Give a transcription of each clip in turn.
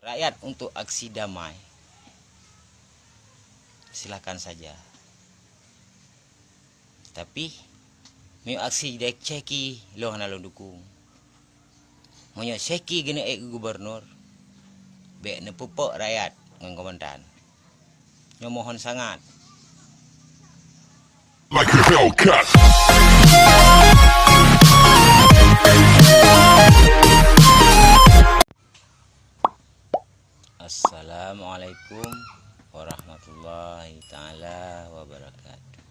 rakyat untuk aksi damai, silakan saja. Tapi may aksi dek ceki lo hanalong dukung. Monya ceki gini gubernur, be nepupok rakyat ng komandan. Nyo mohon sangat. Like a Hellcat. Assalamualaikum warahmatullahi ta'ala wabarakatuh.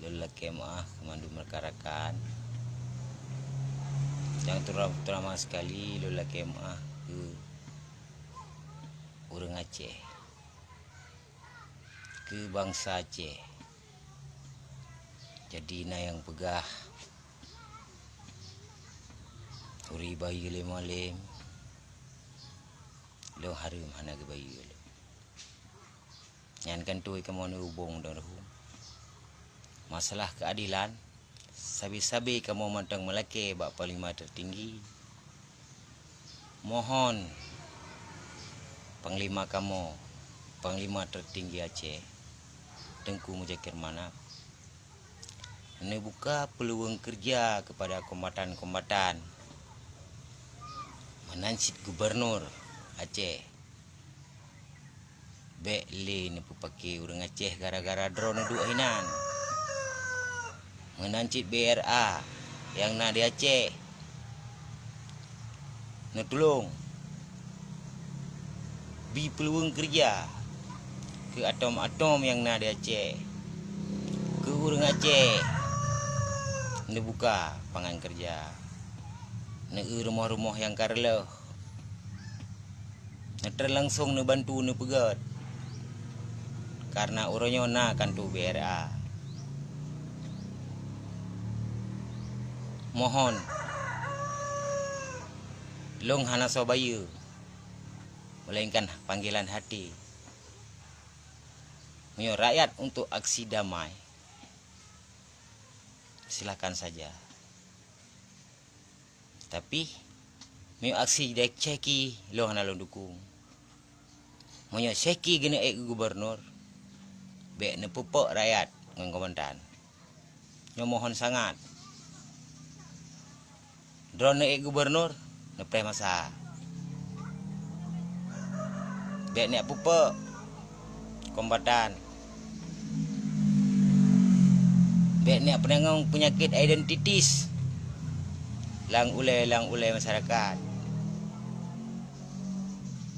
Lelaki maaf kemandu merkarakan. Yang terutama sekali lelaki maaf ke orang Aceh, ke bangsa Aceh. Jadi na yang pegah uri bayi lem lo harum hana ke bayi lo nyan kan tu kamu ni hubung dah masalah keadilan sabi-sabi kamu mantang melaki bak panglima tertinggi. Mohon panglima kamu, panglima tertinggi Aceh Tengku Mujakir Manap, ini buka peluang kerja kepada kombatan-kombatan menancit gubernur Aceh. Bekli ni pupaki orang Aceh gara-gara drone duk hinan. Menancit BRA yang na di Aceh. Ngetulung bi peluang kerja ke atom-atom yang na di Aceh. Ke orang Aceh. Ni buka pangan kerja. Ni rumah-rumah yang karelo. Ni terlangsung ni bantu ni pegat. Karena orangnya na kan tu BRA. Mohon long hana sobaya melainkan panggilan hati. Menyo rakyat untuk aksi damai, silakan saja. Tapi menyo aksi dek ceki lo hanalong dukung. Menyo ceki gini gubernur, be nepupok rakyat ng komandan. Nyo mohon sangat. Drone gubernur nepre masa. Bek nek pupe kombatan. Bek nek penanggung penyakit identitis. Lang ulai masyarakat.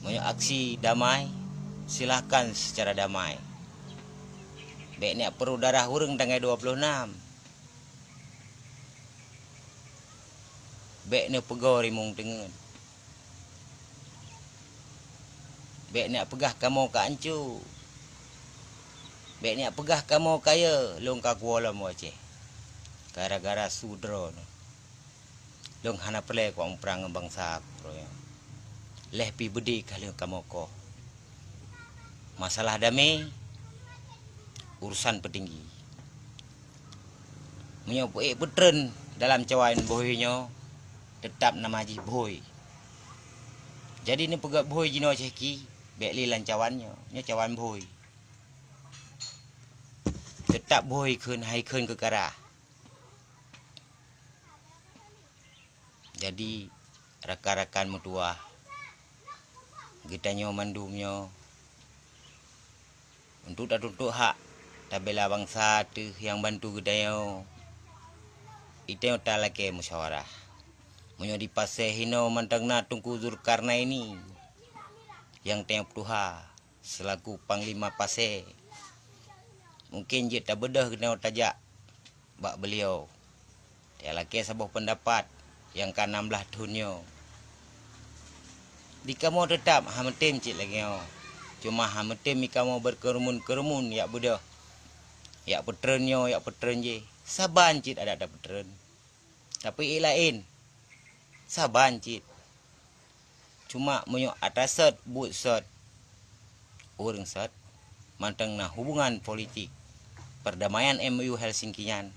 Mau aksi damai, silahkan secara damai. Bek nek perlu darah urang tanggal 26. Bek ni pegor rimung tengen. Bek ni pegah kamu ka ancu. Bek ni pegah kamu kaya long ka Kuala mo Aceh. Gara-gara sudro. Long hana pele ko ang perang bangsa pro. Leh pi bedi kali kamu ko. Masalah damai urusan petinggi. Menyopoi putren dalam cawan bohinyo tetap nama Haji Boy. Jadi ni pegat Boy jino ceki, bekli lancawannya, nya cawan Boy. Tetap Boy keun hai keun ke karah. Jadi rakan-rakan mutua gitanyo mandumnyo untuk tuntut hak tabela bangsa tu yang bantu gitanyo. Itu tak lagi musyawarah. Menyo di pasai hino mantang na Tengku Zulkarnaini yang tengok tuha selaku panglima pasai. Mungkin je tak bedah kena tajak bak beliau. Dia laki sebuah pendapat yang kan 16 tahunnya. Di kamu tetap hametim cik lagi yo. Cuma hametim kamu berkerumun-kerumun ya bedah. Ya petrenyo, ya petren je. Saban cik ada petren. Tapi lain. Saban cik. Cuma menyo atasat but sat. Orang sat mantang na hubungan politik. Perdamaian MU Helsinkian.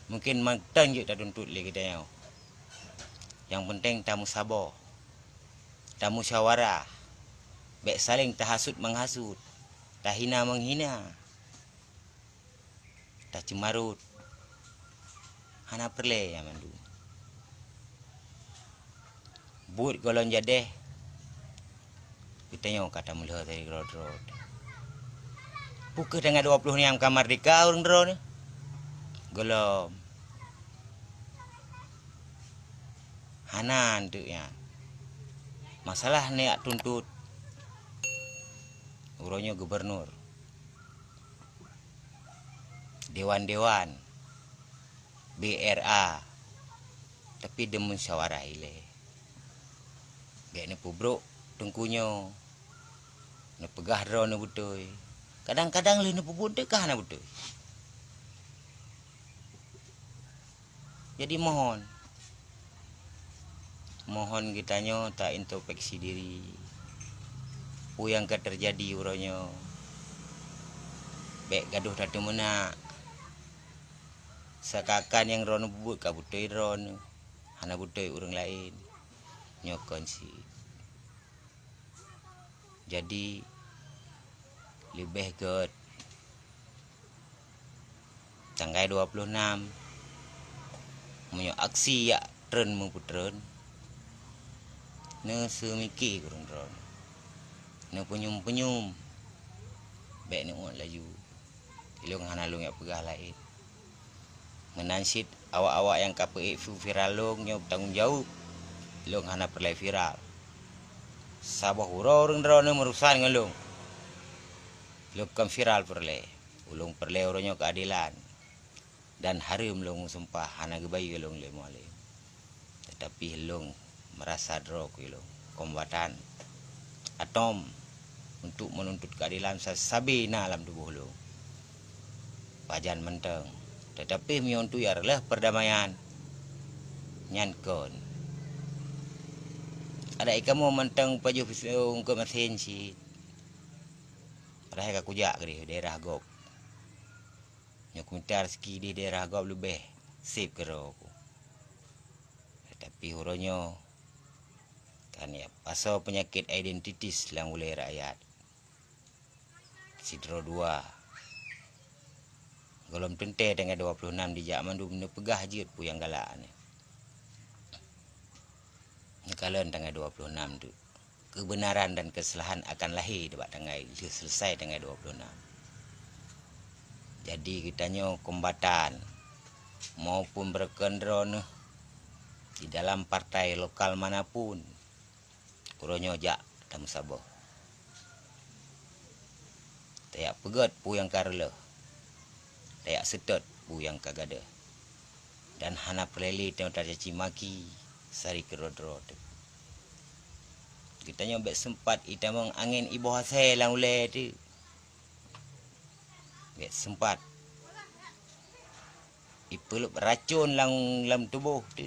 Mungkin mantang je tak tuntut lagi kita yo. Yang penting tamu sabar, tamu musyawarah, baik saling tahasud menghasut, tak hina menghina, tak cemarut. Hana perle yang mandu. But golon jadeh, kita nyo kata mulah dari rod-rod. Pukul dengan 20 ni yang kamar deka orang drone. Golom. Hanan tu ya. Masalah ni ak tuntut. Uronyo gubernur. Dewan-dewan. BRA. Tapi dia musyawarah ile. Gak ni pubruk tungkunyo. Ni pegah drone betul. Kadang-kadang le ni pubut dekah na betul. Jadi mohon kitanya tak introspeksi diri. Apa yang akan terjadi uronyo. Baik gaduh datu menak. Sekakan yang rono bubut ka butoi rono. Hana butoi urang lain. Nyokon si. Jadi lebih good. Tanggal 26 menyo aksi ya tren memputren. Ne semiki kurang ron. Ne penyum-penyum. Baik ni on laju. Ilung hana lung ya pegah lain. Menansit awak-awak yang KPI viral long nyo tanggung jawab. Ilung hana perlai viral. Sabah urang ron merusan ngalung. Ilung kan viral perlai. Ulung perlai orangnya keadilan. Dan harum long sumpah hana gebayi long le mole. Tetapi long merasa drog long kombatan atom untuk menuntut keadilan sabina alam tubuh long. Pajan menteng. Tetapi mion tu ialah perdamaian. Nyankon. Ada ikamu menteng paju pisung ke mesin si. Padahal kujak ke daerah Gop. Komentar ski di daerah Gop lebih sip kero aku. Tapi huronyo kan ya pasal penyakit identitas lang oleh rakyat. Sidro 2. Golom tente dengan 26 di zaman dulu pegah jut pu yang galak ni. Kalian tanggal 26 tu. Kebenaran dan kesalahan akan lahir dekat tanggal selesai tanggal 26. Jadi kitanya kombatan maupun berkendron di dalam partai lokal manapun uronyo jak tamu sabah. Tayak pegat pu yang karele. Tayak setot pu yang kagada. Dan hana peleli tengok tercaci maki sari kerodro. Kitanya bet sempat itamang angin ibu hasai lang ule tu. Bet sempat ipelup racun lam tubuh tu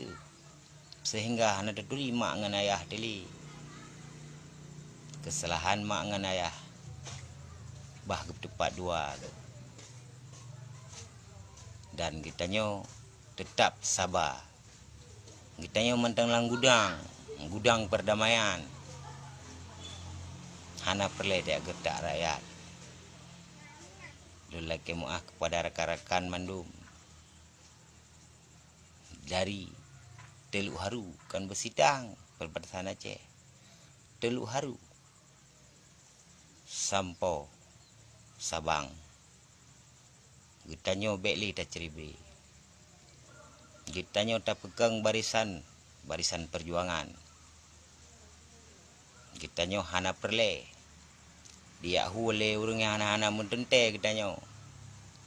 sehingga hana tertuli mak ngan ayah teli kesalahan mak ngan ayah bah tepat dua dan kitanya tetap sabar kitanya mentang lang gudang perdamaian hana perle dia getak rakyat. Lelaki muah kepada rakan-rakan mandum dari Teluk Haru kan bersidang perbatasan Aceh Teluk Haru sampai Sabang gitanyo bekli tak ceribi gitanyo tak pegang barisan perjuangan gitanyo hana perle dia hule urang yang hana mentente gitanyo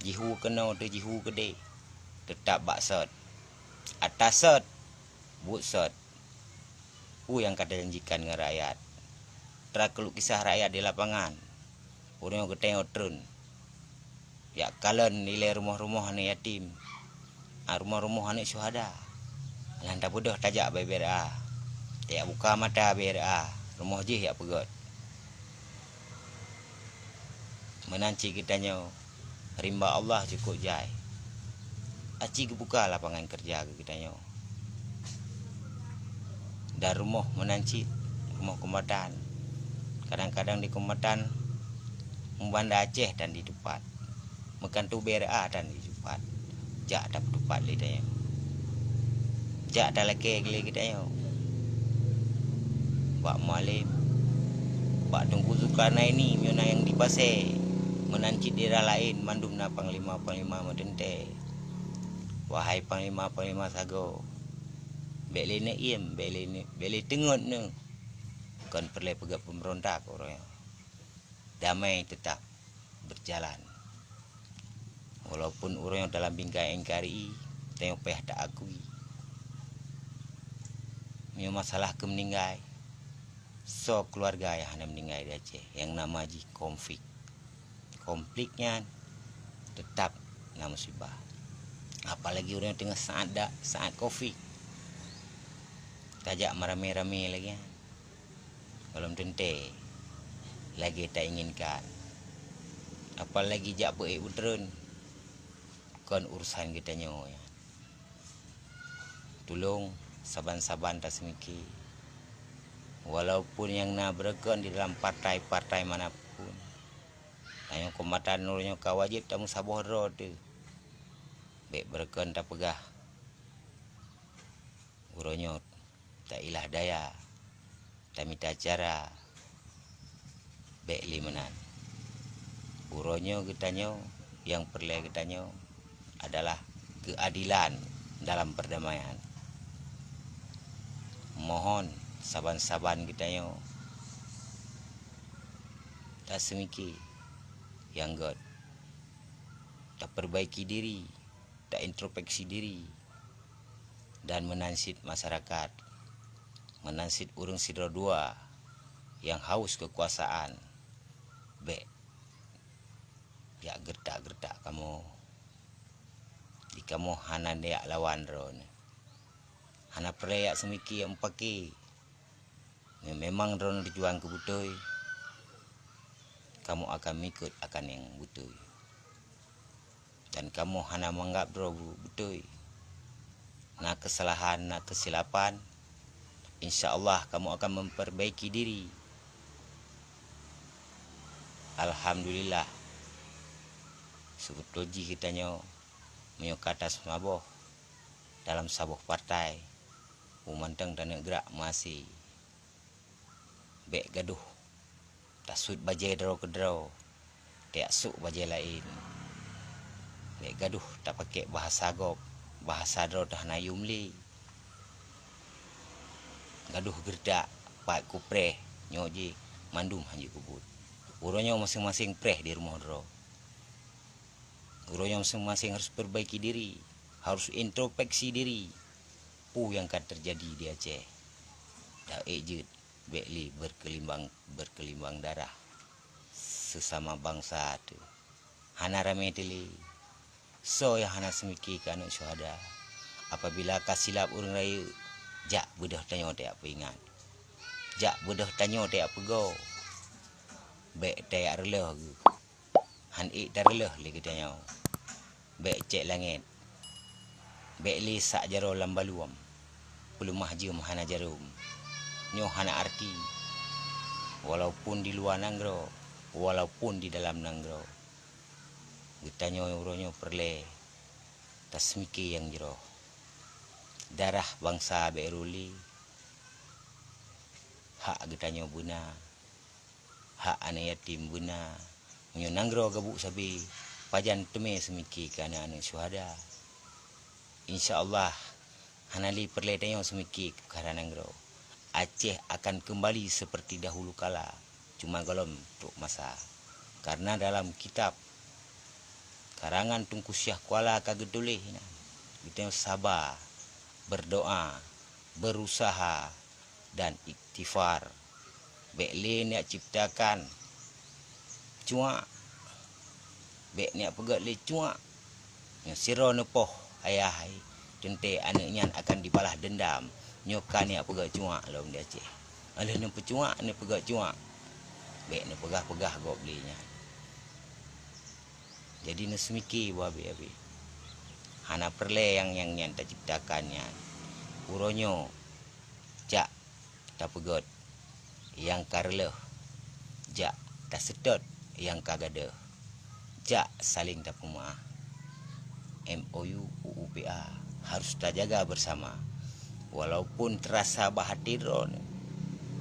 jihu kena tu jihu gede tetap baksot atas sot but sot yang kata janjikan dengan rakyat terakeluk kisah rakyat di lapangan urang geteng trun ya kalen nilai rumah-rumah anak yatim rumah-rumah anak syuhada landa bodoh tajak BRA tak buka mata BRA rumah je ya pegot menanci kitanya rimba Allah cukup jai aci buka lapangan kerja ke kitanya dan rumah menancit, rumah Kombatan. Kadang-kadang di Kombatan membanda Aceh dan di tempat makan tu BRA dan di tempat jak tak tempat lidahnya jak tak laki gili kita yo Pak Malim Pak Tunku Zulkarnaini miona yang di Pasir menancit daerah lain mandum na panglima medente wahai panglima sago beli ne iem beli tengot ne bukan perlu pegak pemberontak orang damai tetap berjalan walaupun orang yang dalam bingkai NKRI tengok peh tak akui punya masalah ke meninggal so keluarga yang hanya meninggal di Aceh yang nama Haji konfliknya tetap nama musibah apalagi orang yang tengah saat COVID tajak merame-rame lagi kalau tente lagi tak inginkan apalagi jak beuteren kan urusan kita nyo ya. Tolong saban-saban tak semiki walaupun yang nak bergerak di dalam partai-partai manapun yang Kombatan nurnya kawajib tamu saboh ro tu baik bergerak tak pegah uronyo tak ilah daya tak minta cara baik limenan uronyo getanyo yang perlu getanyo adalah keadilan dalam perdamaian. Mohon saban-saban kita yo tak semiki yang God tak perbaiki diri, tak introspeksi diri dan menansit masyarakat, menansit urang sidro dua yang haus kekuasaan. Be ya gertak-gertak kamu di kamu hana dia lawan ron hana preyak semiki yang paki memang ron dijuang ke butuh kamu akan ikut akan yang butuh dan kamu hana menganggap butuh nak kesalahan nak kesilapan insyaallah kamu akan memperbaiki diri. Alhamdulillah sebetulnya kita nyo menyokata semaboh dalam sabuh partai umanteng dan gerak masih bek gaduh tasud bajai dero ke dero tiak suk bajai lain bek gaduh tak pakai bahasa gop bahasa dero dah na yumli gaduh gerdak pak kupreh nyoji mandum hanji kubut uronyo masing-masing preh di rumah dero uronyo masing-masing harus perbaiki diri, harus introspeksi diri. Yang akan terjadi di Aceh. Tak ejut bekli berkelimbang darah sesama bangsa tu. Hana rame teli. So ya hana semiki kanuk syuhada. Apabila kasilap urang raya, jak bedah tanyo tak apa ingat. Jak bedah tanyo tak apa go. Bek tak releh. Han ik darleh li kitanya. Bek cek langit. Bek li sak jaro lambaluam. Pelumah jum hana jarum. Nyo hana arti. Walaupun di luar nanggro, walaupun di dalam nanggro. Kitanya uronyo perle tasmiki yang jero. Darah bangsa beruli. Hak kitanya buna. Hak anak yatim buna. Nyo nanggro gabuk sabi pajan teme semiki kana anu syuhada. Insyaallah hanali perletanyo semiki kara nanggro. Aceh akan kembali seperti dahulu kala. Cuma golom untuk masa. Karena dalam kitab karangan Tunku Syah Kuala Kagedulih kita sabar, berdoa, berusaha dan iktifar. Bekle nak ciptakan cuak bek ni pegat le cuak yang siro nepoh ayah hai tente anaknya akan dibalas dendam nyokan ni pegat cuak lawan dia Aceh alih ne pecuak ne pegat cuak bek ne pegah-pegah gok belinya jadi ne semiki babi abi hana perle yang tak ciptakannya uronyo jak tapegot yang karleh, jak tak sedot yang kagada, jak saling tak pemaaf. MOU UUPA harus kita jaga bersama. Walaupun terasa bahatiron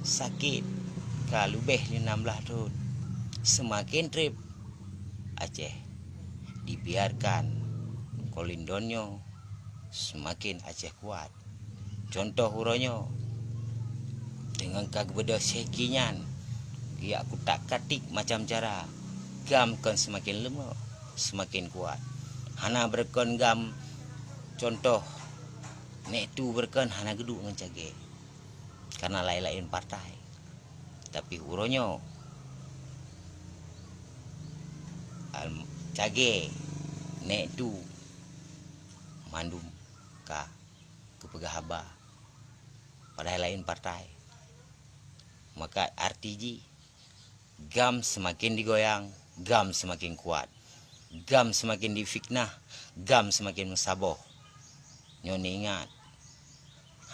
sakit kalubeh 16 tahun, semakin trip Aceh dibiarkan kolindonyo, semakin Aceh kuat. Contoh huronyo dengan kagbeda sekinyan, dia aku tak katik macam cara gam kan semakin lemah, semakin kuat. Hana berkon gam contoh nek tu berkon hana geduk dengan cage karena lain-lain partai. Tapi huronyo cage nek tu mandum ka kepegahaba padahal lain partai. Maka arti gam semakin digoyang, gam semakin kuat, gam semakin difitnah, gam semakin mensaboh. Nyoni ingat,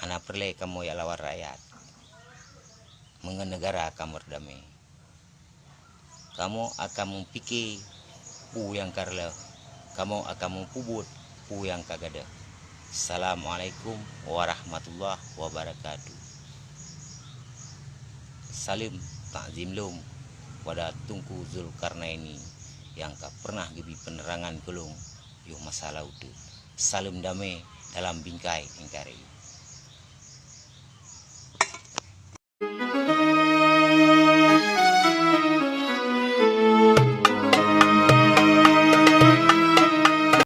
hana perle kamu ya lawan rakyat, mengenegara kamu damai. Kamu akan mempikir pu yang karle, kamu akan mempubut pu yang kagada. Assalamualaikum warahmatullahi wabarakatuh. Salim takzim lum pada Tunku Zulkarnaini yang tak pernah gibi penerangan gelung yuh masalah itu. Salim damai dalam bingkai engkari.